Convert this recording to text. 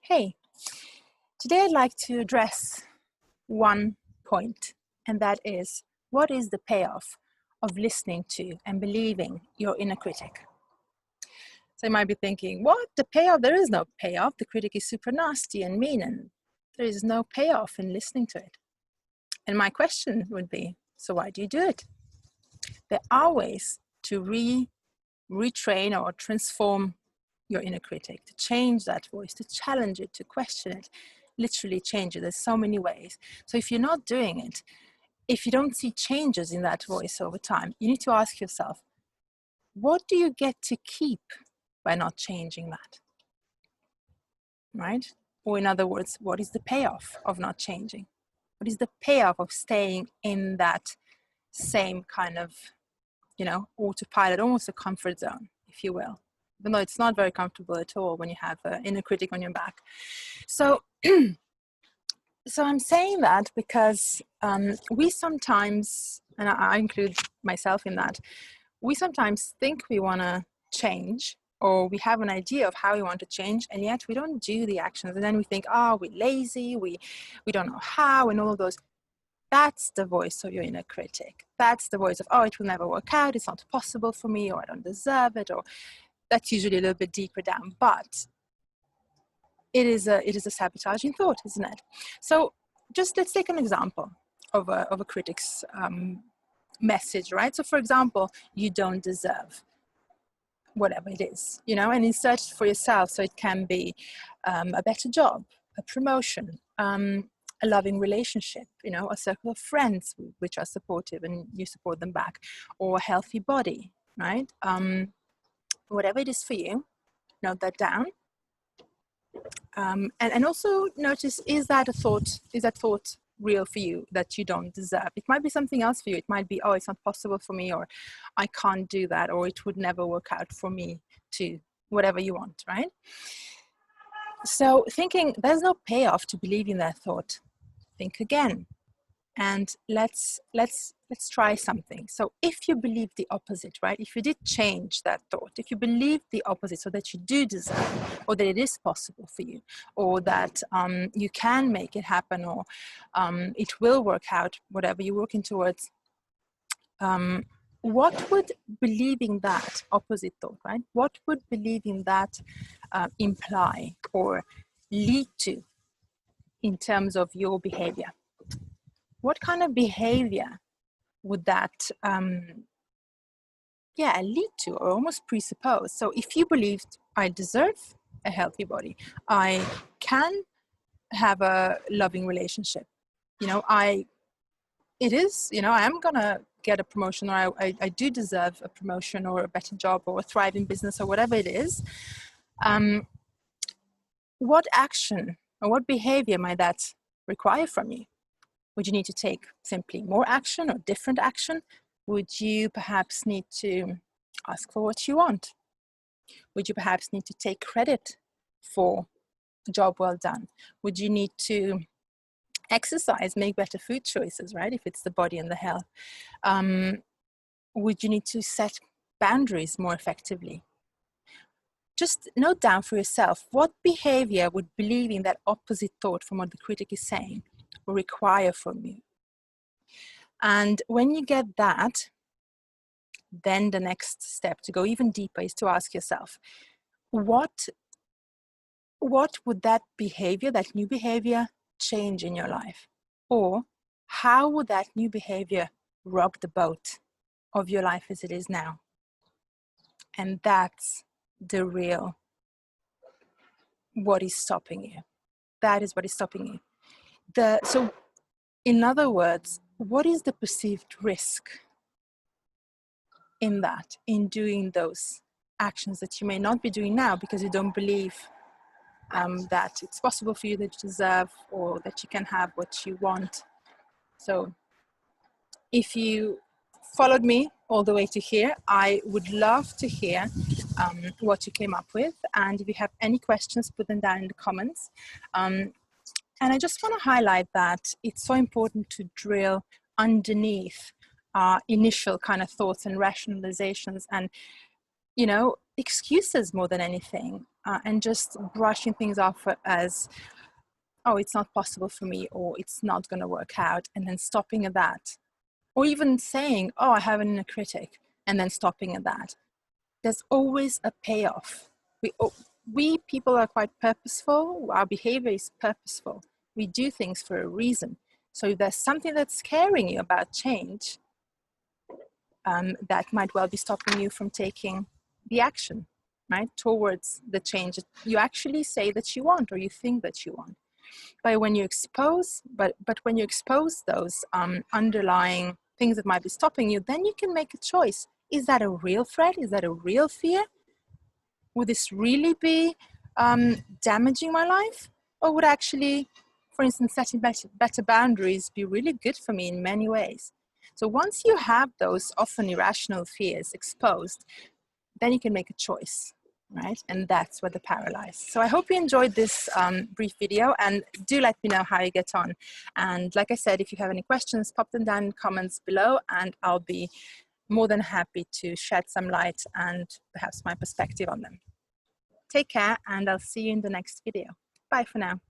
Hey, today I'd like to address one point, and that is, what is the payoff of listening to and believing your inner critic? So you might be thinking, what? The payoff? There is no payoff. The critic is super nasty and mean, and there is no payoff in listening to it. And my question would be, so why do you do it? There are ways to retrain or transform your inner critic, to change that voice, to challenge it, to question it, literally change it. There's so many ways. So if you're not doing it, if you don't see changes in that voice over time, you need to ask yourself, what do you get to keep by not changing that? Right? Or in other words, what is the payoff of not changing? What is the payoff of staying in that same kind of, autopilot, almost a comfort zone, if you will? Even though it's not very comfortable at all when you have an inner critic on your back. So, so I'm saying that because we sometimes, and I include myself in that, we sometimes think we want to change, or we have an idea of how we want to change, and yet we don't do the actions. And then we think, oh, we're lazy, we don't know how, and all of those. That's the voice of your inner critic. That's the voice of, oh, it will never work out, it's not possible for me, or I don't deserve it, or that's usually a little bit deeper down, but it is a sabotaging thought, isn't it? So just let's take an example of a critic's message, right? So for example, you don't deserve whatever it is, and insert it for yourself. So it can be a better job, a promotion, a loving relationship, a circle of friends which are supportive and you support them back, or a healthy body, right? Whatever it is for you, note that down. And also notice, is that thought real for you, that you don't deserve? It might be something else for you. It might be, oh, it's not possible for me, or I can't do that, or it would never work out for me to whatever you want, right? So thinking there's no payoff to believing that thought, think again. And let's try something. So if you believe the opposite, right? If you did change that thought, if you believe the opposite, so that you do deserve, or that it is possible for you, or that you can make it happen, or it will work out, whatever you're working towards, what would believing that opposite thought, right? What would believing that imply or lead to in terms of your behavior? What kind of behavior would that lead to, or almost presuppose? So if you believed, I deserve a healthy body, I can have a loving relationship, I am gonna get a promotion, or I do deserve a promotion, or a better job, or a thriving business, or whatever it is, what action or what behavior might that require from you? Would you need to take simply more action or different action? Would you perhaps need to ask for what you want? Would you perhaps need to take credit for a job well done? Would you need to exercise, make better food choices, right? If it's the body and the health. Would you need to set boundaries more effectively? Just note down for yourself, what behavior would believing that opposite thought from what the critic is saying require from you? And when you get that, then the next step to go even deeper is to ask yourself, what would that behavior, that new behavior, change in your life? Or how would that new behavior rock the boat of your life as it is now? And that's the real, what is stopping you. That is what is stopping you. So in other words, what is the perceived risk in that, in doing those actions that you may not be doing now because you don't believe that it's possible for you, that you deserve, or that you can have what you want? So if you followed me all the way to here, I would love to hear what you came up with. And if you have any questions, put them down in the comments. And I just want to highlight that it's so important to drill underneath our initial kind of thoughts and rationalizations and, excuses more than anything. and just brushing things off as, oh, it's not possible for me, or it's not going to work out, and then stopping at that. Or even saying, oh, I have an inner critic, and then stopping at that. There's always a payoff. We people are quite purposeful. Our behavior is purposeful. We do things for a reason. So if there's something that's scaring you about change, that might well be stopping you from taking the action, right, towards the change that you actually say that you want, or you think that you want. But when you expose, when you expose those underlying things that might be stopping you, then you can make a choice. Is that a real threat? Is that a real fear? Would this really be damaging my life? Or would actually, for instance, setting better boundaries be really good for me in many ways? So once you have those often irrational fears exposed, then you can make a choice, right? And that's where the power lies. So I hope you enjoyed this brief video, and do let me know how you get on. And like I said, if you have any questions, pop them down in comments below, and I'll be more than happy to shed some light and perhaps my perspective on them. Take care, and I'll see you in the next video. Bye for now.